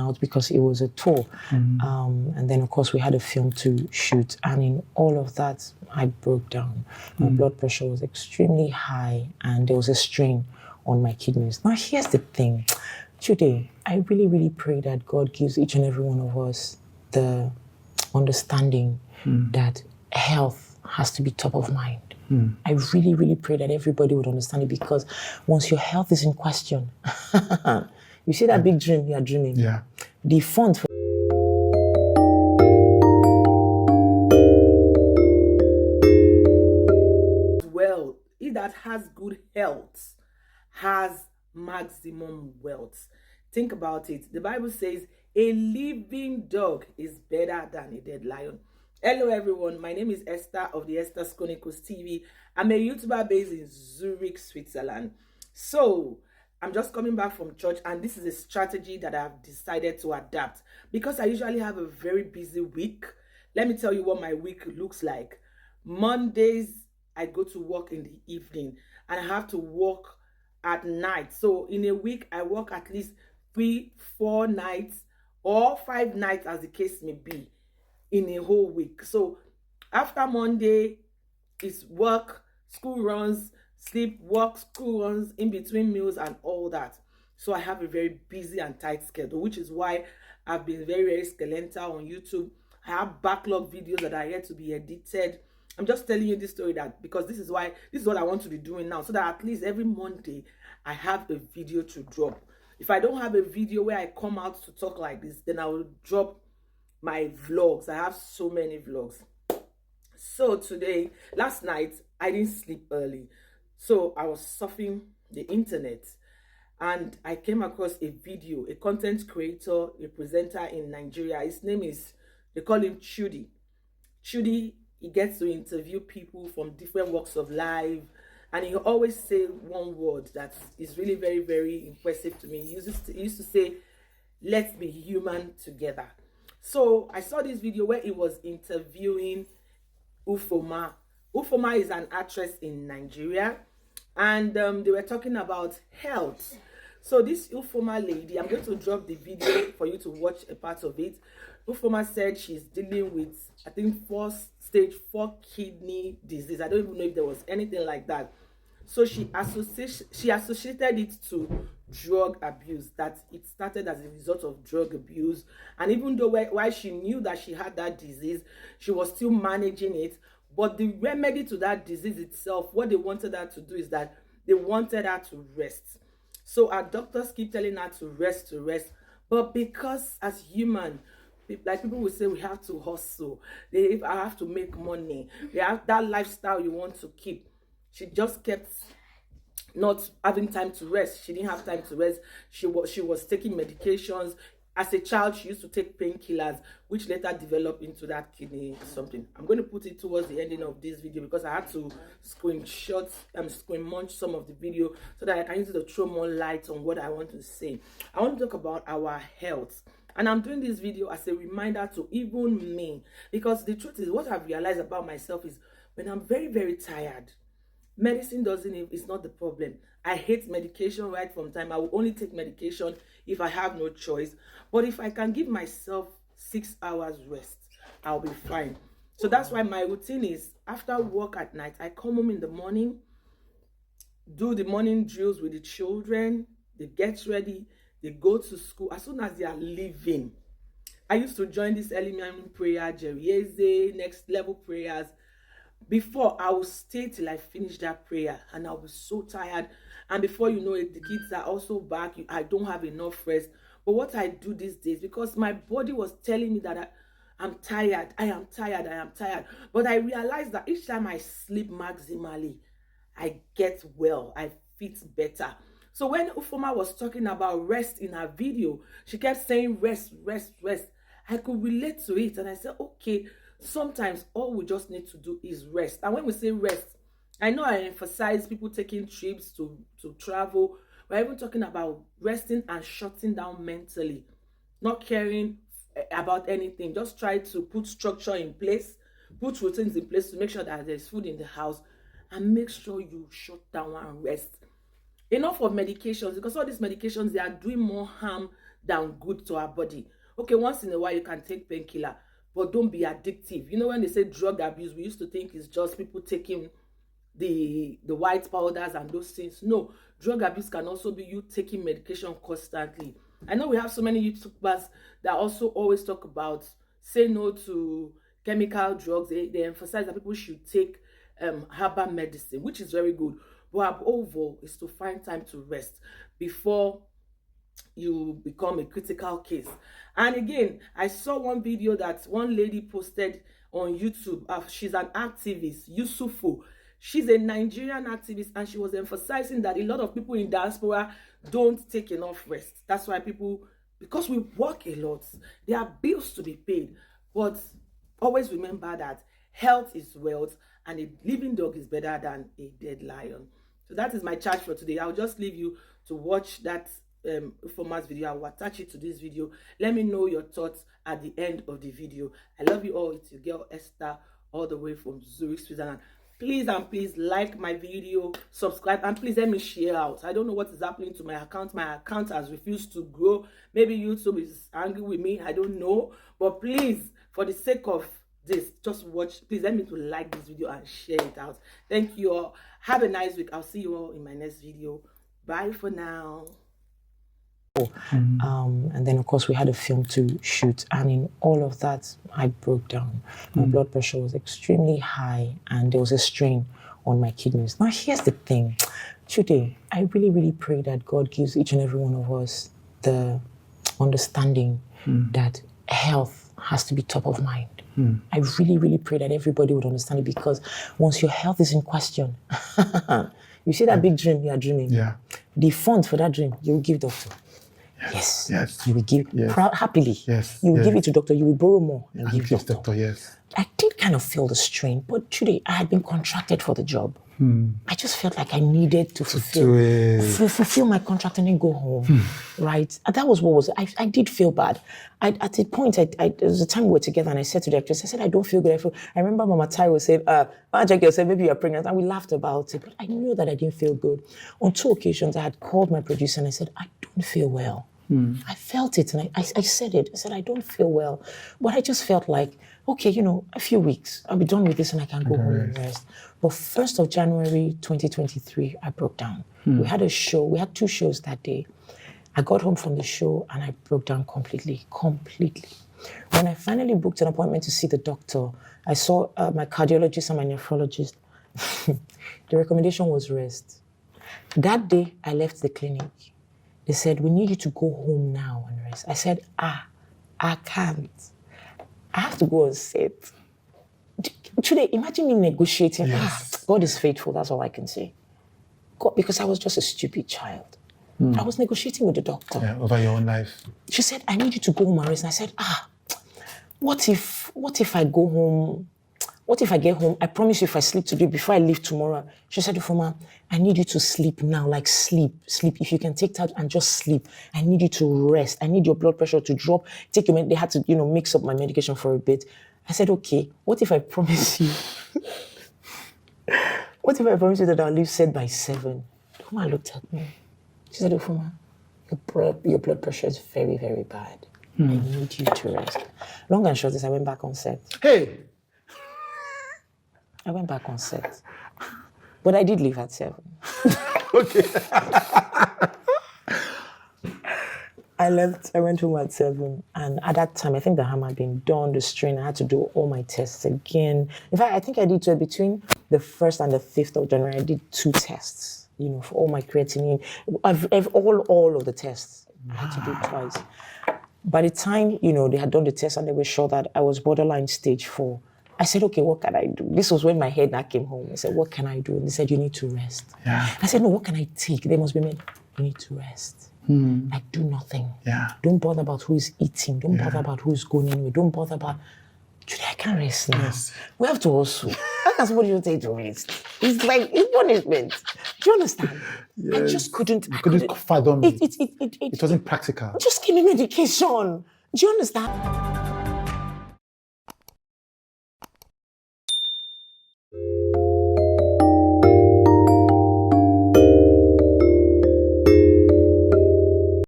out because it was a tour. And then, of course, we had a film to shoot. And in all of that, I broke down. My blood pressure was extremely high, and there was a strain on my kidneys. Now, here's the thing. Today, I really, really pray that God gives each and every one of us the understanding that health has to be top of mind. I really, really pray that everybody would understand it, because once your health is in question, you see that big dream you are dreaming. Yeah. The fund for well, he that has good health has maximum wealth. Think about it. The Bible says a living dog is better than a dead lion. Hello everyone, my name is Esther of the Esther's Chronicles TV. I'm a YouTuber based in Zurich, Switzerland. So I'm just coming back from church, and this is a strategy that I've decided to adapt because I usually have a very busy week. Let me tell you what my week looks like. Mondays, I go to work in the evening and I have to work at night. So in a week, I work at least 3-4 nights or 5 nights, as the case may be, in a whole week. So after Monday, it's work, school runs, sleep, work, school runs, in between meals and all that. So I have a very busy and tight schedule, which is why I've been very, very skeletal on YouTube. I have backlog videos that are yet to be edited. I'm just telling you this story because this is what I want to be doing now, so that at least every Monday I have a video to drop. If I don't have a video where I come out to talk like this, then I will drop my vlogs. I have so many vlogs. So today, last night, I didn't sleep early. So I was surfing the internet and I came across a video, a content creator, a presenter in Nigeria. His name is, they call him Chudi. Chudi, he gets to interview people from different walks of life, and he always say one word that is really very, very impressive to me. He used to say, let's be human together. So I saw this video where he was interviewing Ufuoma. Ufuoma is an actress in Nigeria, and they were talking about health. So this Ufuoma lady, I'm going to drop the video for you to watch a part of it. Ufuoma said she's dealing with, I think, stage 4 kidney disease. I don't even know if there was anything like that. So she associated it to drug abuse, that it started as a result of drug abuse. And even though while she knew that she had that disease, she was still managing it. But the remedy to that disease itself, what they wanted her to do is that they wanted her to rest. So our doctors keep telling her to rest. But because as human, like people will say, we have to hustle. I have to make money. We have that lifestyle you want to keep. She just kept not having time to rest. She didn't have time to rest. She was taking medications. As a child, she used to take painkillers, which later developed into that kidney something. I'm going to put it towards the ending of this video because I had to screen munch some of the video so that I can use it to throw more light on what I want to say. I want to talk about our health. And I'm doing this video as a reminder to even me, because the truth is, what I've realized about myself is when I'm very, very tired, medicine is not the problem. I hate medication right from time. I will only take medication if I have no choice. But if I can give myself 6 hours rest, I'll be fine. So that's why my routine is, after work at night, I come home in the morning, do the morning drills with the children, they get ready, they go to school. As soon as they are leaving, I used to join this early morning prayer, Jerieze, next level prayers. Before, I will stay till I finish that prayer, and I'll be so tired. And before you know it, the kids are also back. I don't have enough rest. But what I do these days, because my body was telling me that I'm tired, I am tired. But I realized that each time I sleep maximally, I get well, I fit better. So when Ufuoma was talking about rest in her video, she kept saying rest. I could relate to it, and I said, okay, sometimes all we just need to do is rest. And when we say rest, I know I emphasize people taking trips to travel. We're even talking about resting and shutting down mentally, not caring about anything. Just try to put structure in place, put routines in place to make sure that there's food in the house, and make sure you shut down and rest. Enough of medications, because all these medications, they are doing more harm than good to our body. Okay, once in a while you can take painkiller, but don't be addictive. You know, when they say drug abuse, we used to think it's just people taking the white powders and those things. No, drug abuse can also be you taking medication constantly. I know we have so many YouTubers that also always talk about say no to chemical drugs. They emphasize that people should take herbal medicine, which is very good. But above is to find time to rest before you become a critical case. And again, I saw one video that one lady posted on YouTube. She's an activist, Yusufu. She's a Nigerian activist, and she was emphasizing that a lot of people in diaspora don't take enough rest. That's why people, because we work a lot, there are bills to be paid. But always remember that health is wealth, and a living dog is better than a dead lion. So that is my charge for today. I'll just leave you to watch that Ufuoma's video. I will attach it to this video. Let me know your thoughts at the end of the video. I love you all. It's your girl Esther, all the way from Zurich, Switzerland. Please and please like my video, subscribe, and please let me share out. I don't know what is happening to my account. My account has refused to grow. Maybe YouTube is angry with me. I don't know. But please, for the sake of this, just watch. Please let me to like this video and share it out. Thank you all. Have a nice week. I'll see you all in my next video. Bye for now. And then of course we had a film to shoot, and in all of that I broke down. My blood pressure was extremely high, and there was a strain on my kidneys. Now here's the thing, today I really pray that God gives each and every one of us the understanding that health has to be top of mind. I really pray that everybody would understand it, because once your health is in question, you see that big dream you are dreaming, the fund for that dream you will give doctor. Yes. You will give happily. You will give it to doctor. You will borrow more and give doctor. I did kind of feel the strain, but today I had been contracted for the job. I just felt like I needed to fulfill my contract and then go home, right? And that was what was. I did feel bad. At a point, there was a time we were together, and I said to the actress, I said, I don't feel good. I remember Mama Tai was saying, Mama said, maybe you're pregnant, and we laughed about it. But I knew that I didn't feel good. On 2 occasions, I had called my producer and I said, I don't feel well. I felt it, and I said it. I said, I don't feel well. But I just felt like, okay, a few weeks, I'll be done with this and I can go home and rest. But 1st of January 2023, I broke down. We had a show. We had 2 shows that day. I got home from the show and I broke down completely. When I finally booked an appointment to see the doctor, I saw my cardiologist and my nephrologist. The recommendation was rest. That day, I left the clinic. They said, we need you to go home now and rest. I said, I can't. I have to go on set. Today, imagine me negotiating. God is faithful, that's all I can say. God, because I was just a stupid child. I was negotiating with the doctor. Over your own life. She said, I need you to go home and rest. And I said, what if I go home? What if I get home? I promise you if I sleep today, before I leave tomorrow. She said, Ufuoma, I need you to sleep now, like sleep. If you can take time and just sleep. I need you to rest. I need your blood pressure to drop. Take your they had to, mix up my medication for a bit. I said, okay, what if I promise you? What if I promise you that I'll leave set by 7? Ufuoma looked at me. She said, Ufuoma, your blood pressure is very bad. I need you to rest. Long and short is I went back on set. Hey! I went back on set. But I did leave at 7. Okay. I went home at 7. And at that time, I think the harm had been done, the strain. I had to do all my tests again. In fact, I think I did between the 1st and the 5th of January, I did 2 tests, for all my creatinine. All of the tests. I had to do it twice. By the time, they had done the test and they were sure that I was borderline stage 4, I said, okay, what can I do? This was when my head now came home. I said, what can I do? And they said, you need to rest. I said, no, what can I take? They must be made. You need to rest. Like, do nothing. Don't bother about who is eating. Don't bother about who is going anywhere. Don't bother about, today I can't rest now. We have to also. How can somebody just take to rest? It's like, it's punishment. Do you understand? I just couldn't. You couldn't fathom it. It wasn't practical. Just give me medication. Do you understand?